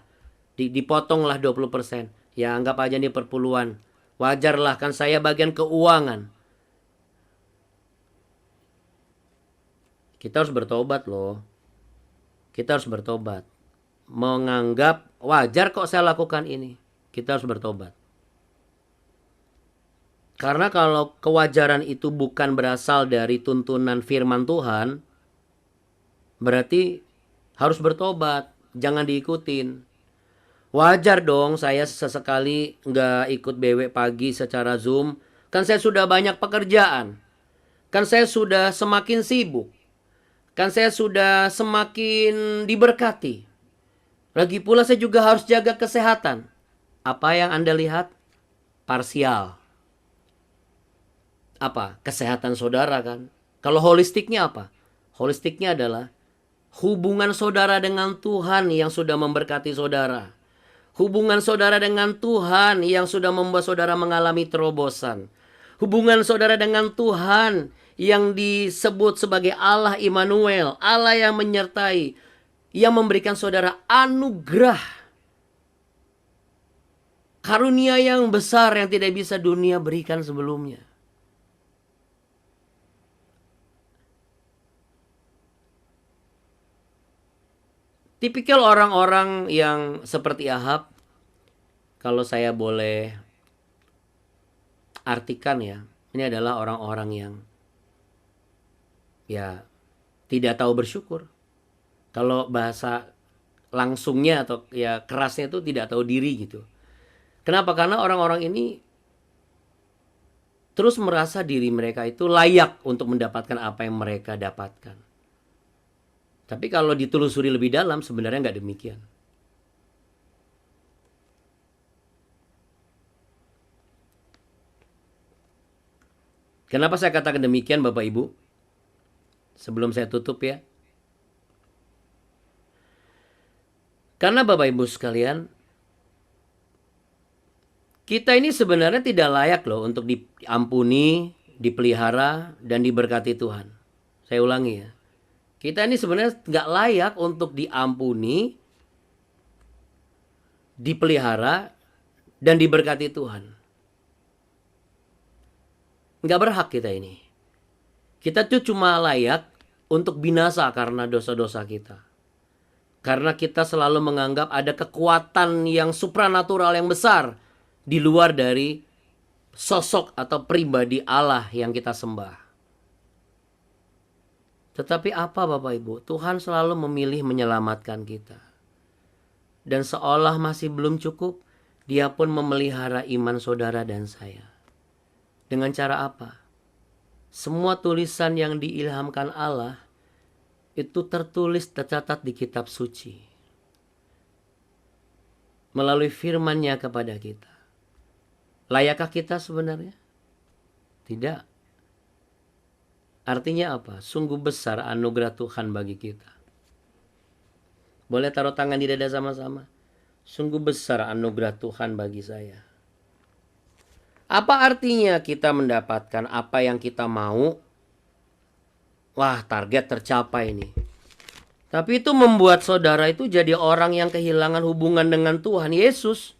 dipotonglah 20%. Ya, anggap aja nih perpuluhan. Wajarlah, kan saya bagian keuangan. Kita harus bertobat loh. Kita harus bertobat. Menganggap wajar kok saya lakukan ini. Kita harus bertobat. Karena kalau kewajaran itu bukan berasal dari tuntunan firman Tuhan, berarti harus bertobat. Jangan diikutin. Wajar dong saya sesekali nggak ikut BW pagi secara Zoom. Kan saya sudah banyak pekerjaan. Kan saya sudah semakin sibuk. Kan saya sudah semakin diberkati. Lagi pula saya juga harus jaga kesehatan. Apa yang Anda lihat? Parsial. Apa? Kesehatan saudara kan? Kalau holistiknya apa? Holistiknya adalah hubungan saudara dengan Tuhan yang sudah memberkati saudara. Hubungan saudara dengan Tuhan yang sudah membuat saudara mengalami terobosan. Hubungan saudara dengan Tuhan yang disebut sebagai Allah Immanuel, Allah yang menyertai, yang memberikan saudara anugerah, karunia yang besar yang tidak bisa dunia berikan sebelumnya. Tipikal orang-orang yang seperti Ahab, kalau saya boleh artikan ya, ini adalah orang-orang yang ya tidak tahu bersyukur. Kalau bahasa langsungnya atau ya kerasnya itu tidak tahu diri gitu. Kenapa? Karena orang-orang ini terus merasa diri mereka itu layak untuk mendapatkan apa yang mereka dapatkan. Tapi kalau ditelusuri lebih dalam sebenarnya nggak demikian. Kenapa saya katakan demikian Bapak Ibu? Sebelum saya tutup ya. Karena Bapak Ibu sekalian, kita ini sebenarnya tidak layak loh untuk diampuni, dipelihara, dan diberkati Tuhan. Saya ulangi ya. Kita ini sebenarnya nggak layak untuk diampuni, dipelihara, dan diberkati Tuhan. Nggak berhak kita ini. Kita tuh cuma layak untuk binasa karena dosa-dosa kita. Karena kita selalu menganggap ada kekuatan yang supranatural yang besar di luar dari sosok atau pribadi Allah yang kita sembah. Tetapi apa Bapak Ibu? Tuhan selalu memilih menyelamatkan kita. Dan seolah masih belum cukup, Dia pun memelihara iman saudara dan saya. Dengan cara apa? Semua tulisan yang diilhamkan Allah itu tertulis, tercatat di kitab suci. Melalui firman-Nya kepada kita. Layakkah kita sebenarnya? Tidak. Artinya apa? Sungguh besar anugerah Tuhan bagi kita. Boleh taruh tangan di dada sama-sama. Sungguh besar anugerah Tuhan bagi saya. Apa artinya kita mendapatkan apa yang kita mau? Wah, target tercapai nih. Tapi itu membuat saudara itu jadi orang yang kehilangan hubungan dengan Tuhan Yesus.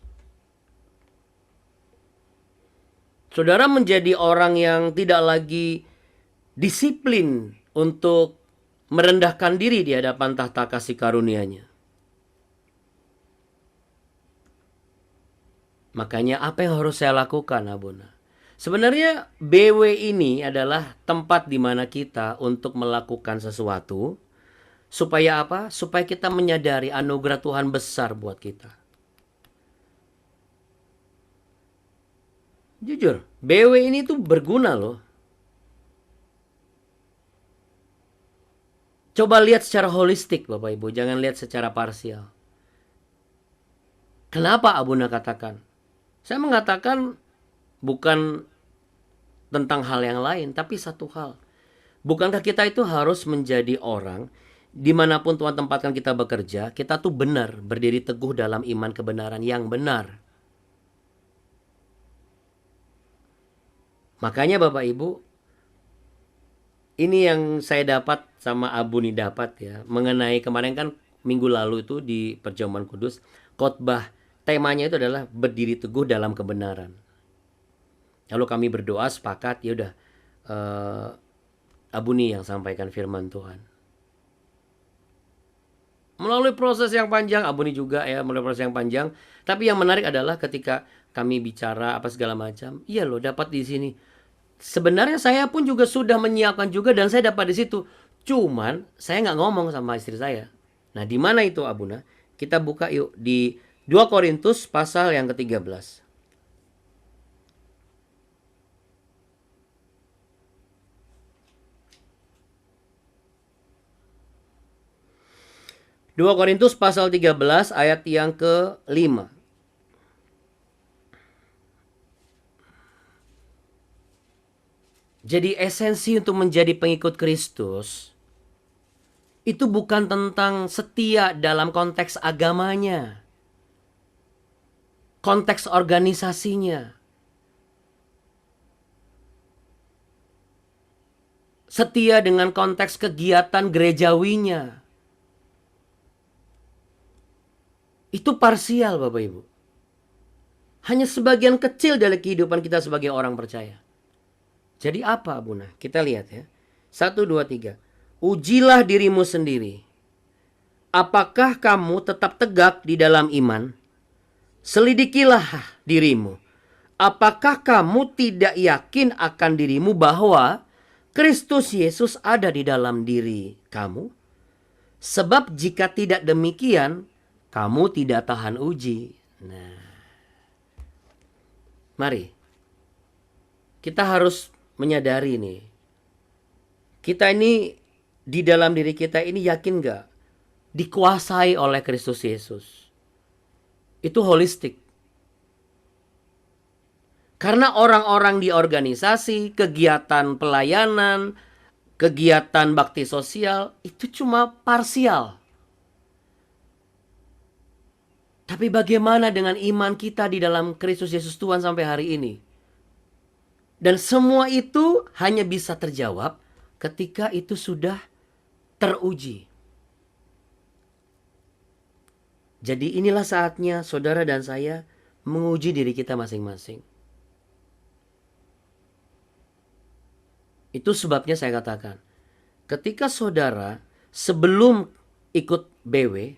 Saudara menjadi orang yang tidak lagi disiplin untuk merendahkan diri di hadapan tahta kasih karunia-Nya. Makanya apa yang harus saya lakukan, Abuna? Sebenarnya BW ini adalah tempat di mana kita untuk melakukan sesuatu. Supaya apa? Supaya kita menyadari anugerah Tuhan besar buat kita. Jujur, BW ini tuh berguna loh. Coba lihat secara holistik Bapak Ibu, jangan lihat secara parsial. Kenapa Abuna katakan? Saya mengatakan bukan tentang hal yang lain, tapi satu hal. Bukankah kita itu harus menjadi orang, dimanapun Tuhan tempatkan kita bekerja, kita tuh benar, berdiri teguh dalam iman kebenaran yang benar. Makanya Bapak Ibu, ini yang saya dapat sama Abu nih dapat ya, mengenai kemarin kan minggu lalu itu di Perjamuan Kudus, khotbah temanya itu adalah berdiri teguh dalam kebenaran. Lalu kami berdoa sepakat, ya udah Abu nih yang sampaikan firman Tuhan. Melalui proses yang panjang, Abu nih juga ya melalui proses yang panjang. Tapi yang menarik adalah ketika kami bicara apa segala macam, iya loh dapat di sini. Sebenarnya saya pun juga sudah menyiapkan juga dan saya dapat di situ. Cuman saya nggak ngomong sama istri saya. Nah di mana itu Abuna? Kita buka yuk di 2 Korintus pasal yang ke-13. 2 Korintus pasal 13 ayat yang ke-5. Jadi esensi untuk menjadi pengikut Kristus itu bukan tentang setia dalam konteks agamanya, konteks organisasinya, setia dengan konteks kegiatan gerejawinya. Itu parsial Bapak Ibu. Hanya sebagian kecil dari kehidupan kita sebagai orang percaya. Jadi apa Buna? Kita lihat ya. 1, 2, 3. Ujilah dirimu sendiri. Apakah kamu tetap tegak di dalam iman? Selidikilah dirimu. Apakah kamu tidak yakin akan dirimu bahwa Kristus Yesus ada di dalam diri kamu? Sebab jika tidak demikian, kamu tidak tahan uji. Nah, mari kita harus menyadari nih. Kita ini di dalam diri kita ini yakin gak dikuasai oleh Kristus Yesus? Itu holistik. Karena orang-orang di organisasi, kegiatan pelayanan, kegiatan bakti sosial itu cuma parsial. Tapi bagaimana dengan iman kita di dalam Kristus Yesus Tuhan sampai hari ini? Dan semua itu hanya bisa terjawab ketika itu sudah teruji. Jadi inilah saatnya saudara dan saya menguji diri kita masing-masing. Itu sebabnya saya katakan, ketika saudara sebelum ikut BW,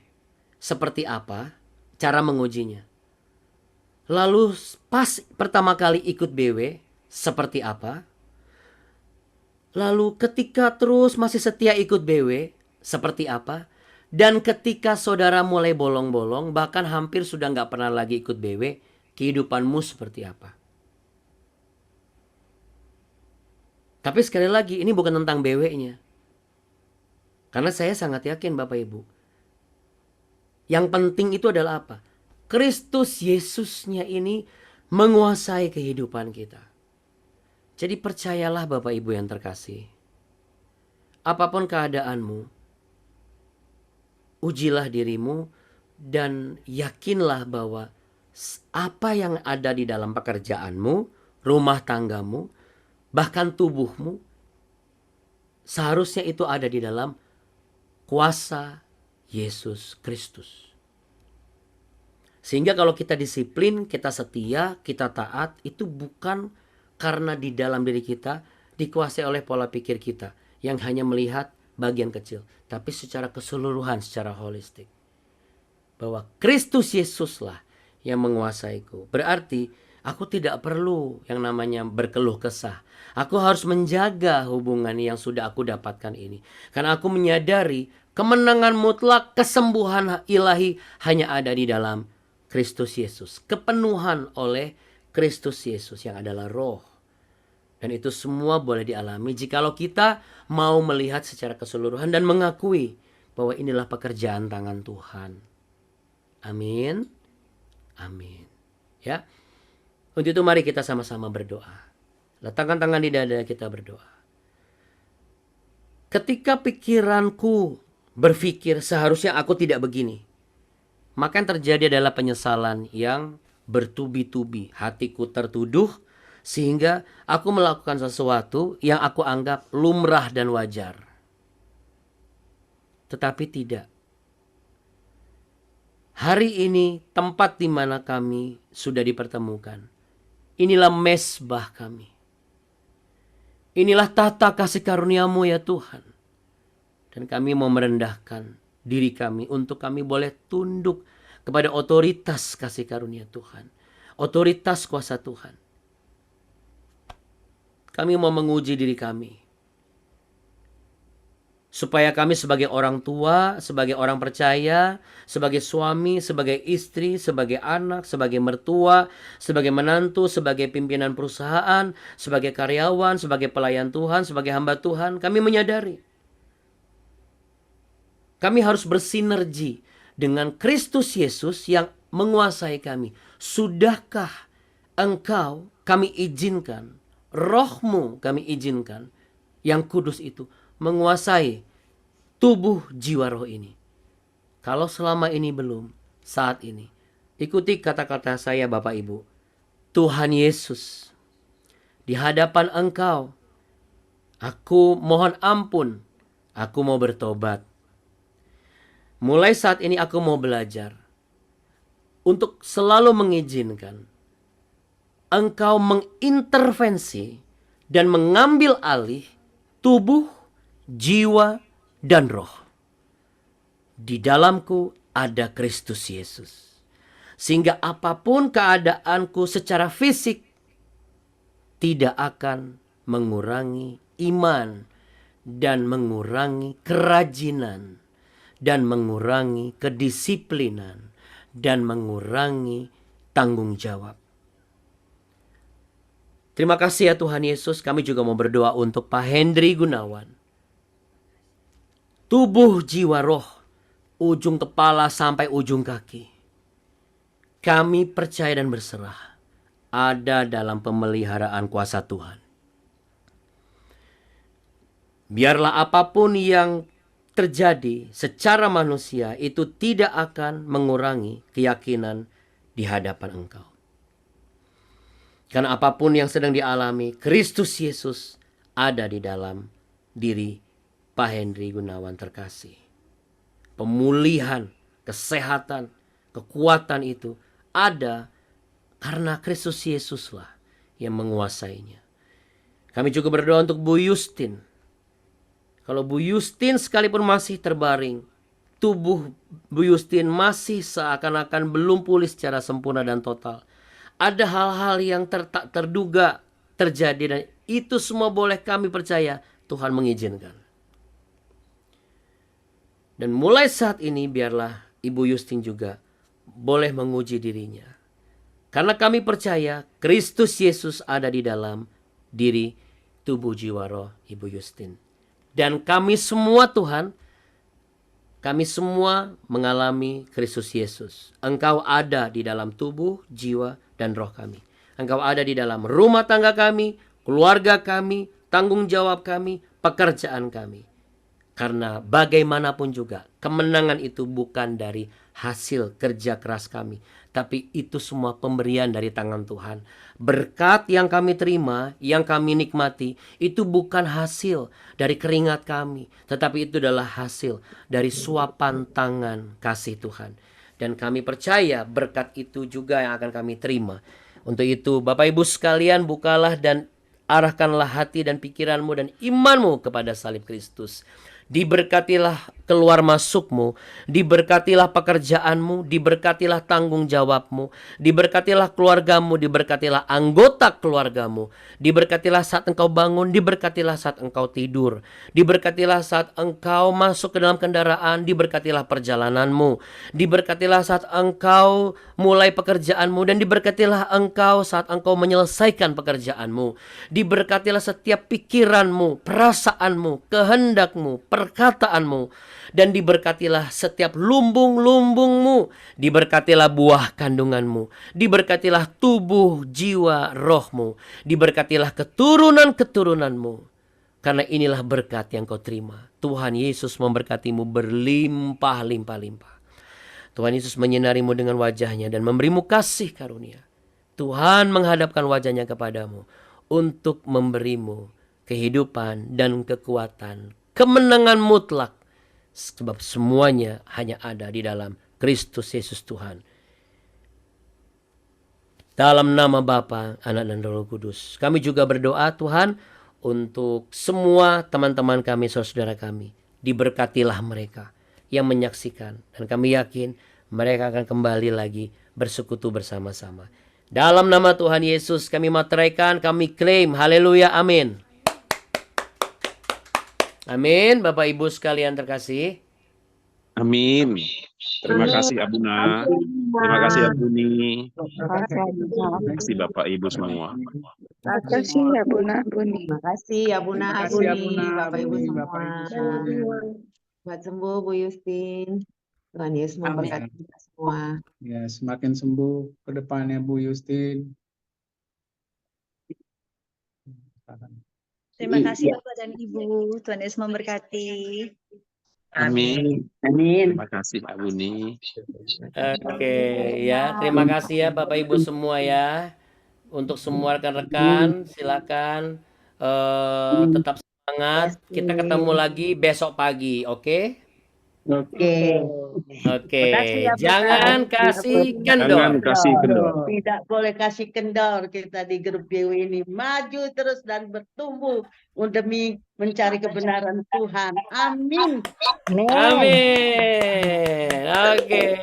seperti apa cara mengujinya? Lalu pas pertama kali ikut BW, seperti apa? Lalu ketika terus masih setia ikut BW, seperti apa? Dan ketika saudara mulai bolong-bolong, bahkan hampir sudah nggak pernah lagi ikut BW, kehidupanmu seperti apa? Tapi sekali lagi, ini bukan tentang BW-nya. Karena saya sangat yakin Bapak Ibu, yang penting itu adalah apa? Kristus Yesusnya ini menguasai kehidupan kita. Jadi percayalah Bapak Ibu yang terkasih. Apapun keadaanmu, ujilah dirimu dan yakinlah bahwa apa yang ada di dalam pekerjaanmu, rumah tanggamu, bahkan tubuhmu, seharusnya itu ada di dalam kuasa Yesus Kristus. Sehingga kalau kita disiplin, kita setia, kita taat, itu bukan karena di dalam diri kita dikuasai oleh pola pikir kita yang hanya melihat bagian kecil, tapi secara keseluruhan, secara holistik. Bahwa Kristus Yesuslah yang menguasaiku. Berarti aku tidak perlu yang namanya berkeluh kesah. Aku harus menjaga hubungan yang sudah aku dapatkan ini. Karena aku menyadari kemenangan mutlak, kesembuhan ilahi hanya ada di dalam Kristus Yesus. Kepenuhan oleh Kristus Yesus yang adalah roh. Dan itu semua boleh dialami jikalau kita mau melihat secara keseluruhan dan mengakui bahwa inilah pekerjaan tangan Tuhan. Amin. Amin. Ya. Untuk itu mari kita sama-sama berdoa. Letakkan tangan di dada kita berdoa. Ketika pikiranku berpikir seharusnya aku tidak begini, maka yang terjadi adalah penyesalan yang bertubi-tubi. Hatiku tertuduh sehingga aku melakukan sesuatu yang aku anggap lumrah dan wajar. Tetapi tidak. Hari ini tempat di mana kami sudah dipertemukan. Inilah mesbah kami. Inilah tata kasih karunia-Mu ya Tuhan. Dan kami mau merendahkan diri kami untuk kami boleh tunduk kepada otoritas kasih karunia Tuhan. Otoritas kuasa Tuhan. Kami mau menguji diri kami. Supaya kami sebagai orang tua, sebagai orang percaya, sebagai suami, sebagai istri, sebagai anak, sebagai mertua, sebagai menantu, sebagai pimpinan perusahaan, sebagai karyawan, sebagai pelayan Tuhan, sebagai hamba Tuhan, kami menyadari kami harus bersinergi dengan Kristus Yesus yang menguasai kami. Sudahkah Engkau kami izinkan, Roh-Mu kami izinkan, yang kudus itu menguasai tubuh jiwa roh ini? Kalau selama ini belum, saat ini ikuti kata-kata saya Bapak Ibu. Tuhan Yesus, di hadapan Engkau aku mohon ampun, aku mau bertobat. Mulai saat ini aku mau belajar untuk selalu mengizinkan Engkau mengintervensi dan mengambil alih tubuh, jiwa, dan roh. Di dalamku ada Kristus Yesus. Sehingga apapun keadaanku secara fisik tidak akan mengurangi iman dan mengurangi kerajinan dan mengurangi kedisiplinan dan mengurangi tanggung jawab. Terima kasih ya Tuhan Yesus. Kami juga mau berdoa untuk Pak Hendri Gunawan. Tubuh, jiwa, roh, ujung kepala sampai ujung kaki, kami percaya dan berserah ada dalam pemeliharaan kuasa Tuhan. Biarlah apapun yang terjadi secara manusia itu tidak akan mengurangi keyakinan di hadapan Engkau. Karena apapun yang sedang dialami, Kristus Yesus ada di dalam diri Pak Hendri Gunawan terkasih. Pemulihan, kesehatan, kekuatan itu ada karena Kristus Yesuslah yang menguasainya. Kami juga berdoa untuk Bu Yustin. Kalau Bu Yustin sekalipun masih terbaring, tubuh Bu Yustin masih seakan-akan belum pulih secara sempurna dan total. Ada hal-hal yang tak terduga terjadi dan itu semua boleh kami percaya Tuhan mengizinkan. Dan mulai saat ini biarlah Ibu Yustin juga boleh menguji dirinya. Karena kami percaya Kristus Yesus ada di dalam diri, tubuh, jiwa, roh Ibu Yustin. Dan kami semua Tuhan, kami semua mengalami Kristus Yesus. Engkau ada di dalam tubuh, jiwa, dan roh kami. Engkau ada di dalam rumah tangga kami, keluarga kami, tanggung jawab kami, pekerjaan kami. Karena bagaimanapun juga kemenangan itu bukan dari hasil kerja keras kami, tapi itu semua pemberian dari tangan Tuhan. Berkat yang kami terima, yang kami nikmati, itu bukan hasil dari keringat kami, tetapi itu adalah hasil dari suapan tangan kasih Tuhan. Dan kami percaya berkat itu juga yang akan kami terima. Untuk itu Bapak Ibu sekalian, bukalah dan arahkanlah hati dan pikiranmu dan imanmu kepada salib Kristus. Diberkatilah keluar masukmu, diberkatilah pekerjaanmu, diberkatilah tanggung jawabmu, diberkatilah keluargamu, diberkatilah anggota keluargamu, diberkatilah saat engkau bangun, diberkatilah saat engkau tidur, diberkatilah saat engkau masuk ke dalam kendaraan, diberkatilah perjalananmu, diberkatilah saat engkau mulai pekerjaanmu, dan diberkatilah engkau saat engkau menyelesaikan pekerjaanmu, diberkatilah setiap pikiranmu, perasaanmu, kehendakmu, perkataanmu, dan diberkatilah setiap lumbung-lumbungmu, diberkatilah buah kandunganmu, diberkatilah tubuh, jiwa, rohmu, diberkatilah keturunan-keturunanmu. Karena inilah berkat yang kau terima. Tuhan Yesus memberkatimu berlimpah-limpah-limpah. Tuhan Yesus menyinarimu dengan wajahnya dan memberimu kasih karunia. Tuhan menghadapkan wajahnya kepadamu untuk memberimu kehidupan dan kekuatan, kemenangan mutlak, sebab semuanya hanya ada di dalam Kristus Yesus Tuhan. Dalam nama Bapa, Anak, dan Roh Kudus, kami juga berdoa Tuhan untuk semua teman-teman kami, saudara kami. Diberkatilah mereka yang menyaksikan, dan kami yakin mereka akan kembali lagi bersekutu bersama-sama. Dalam nama Tuhan Yesus kami materaikan, kami klaim, haleluya, amin. Amin. Bapak Ibu sekalian terkasih. Amin. Terima kasih Abuna. Terima kasih Abuni. Terima kasih Bapak Ibu semua. Terima kasih ya Buna Buni. Terima kasih ya Buna Makasih ya, Abuni, Buna, Bapak Ibu Abuni, semua. Bapak Ibu semua. Cepat sembuh Bu Yustin. Tuhan Yesus memberkati kita semua. Ya, semakin sembuh ke depannya Bu Yustin. Terima kasih Bapak dan Ibu. Tuhan Yesus memberkati. Amin. Amin. Terima kasih Abuni. Oke, ya. Terima kasih ya Bapak Ibu semua ya. Untuk semua rekan-rekan, silakan tetap semangat. Kita ketemu lagi besok pagi, oke? Oke. Oke. Makasih ya, Bapak. Jangan kasih kendor. Jangan kasih kendor. Tidak boleh kasih kendor kita di grup GW ini. Maju terus dan bertumbuh demi mencari kebenaran Tuhan. Amin. Amin. Oke.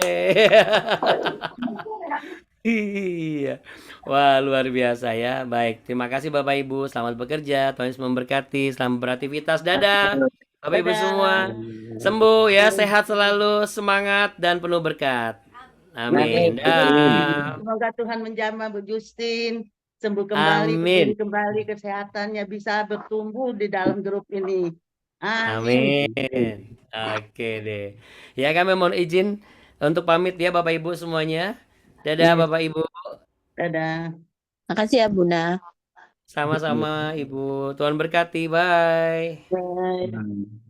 Iya. Wah, luar biasa ya. Baik, terima kasih Bapak Ibu. Selamat bekerja. Tuhan Yesus memberkati. Selamat beraktivitas. Dadah. Bapak Ibu semua. Sembuh ya, sehat selalu, semangat dan penuh berkat. Amin. Dah. Semoga Tuhan menjamah Bu Justin. Sembuh kembali, Amin. pulih kembali kesehatannya, bisa bertumbuh di dalam grup ini. Amin. Oke deh. Ya, kami mohon izin untuk pamit ya Bapak Ibu semuanya. Dadah Bapak Ibu. Dadah. Makasih ya Bunda. Sama-sama Ibu. Tuhan berkati. Bye. Bye. Nah.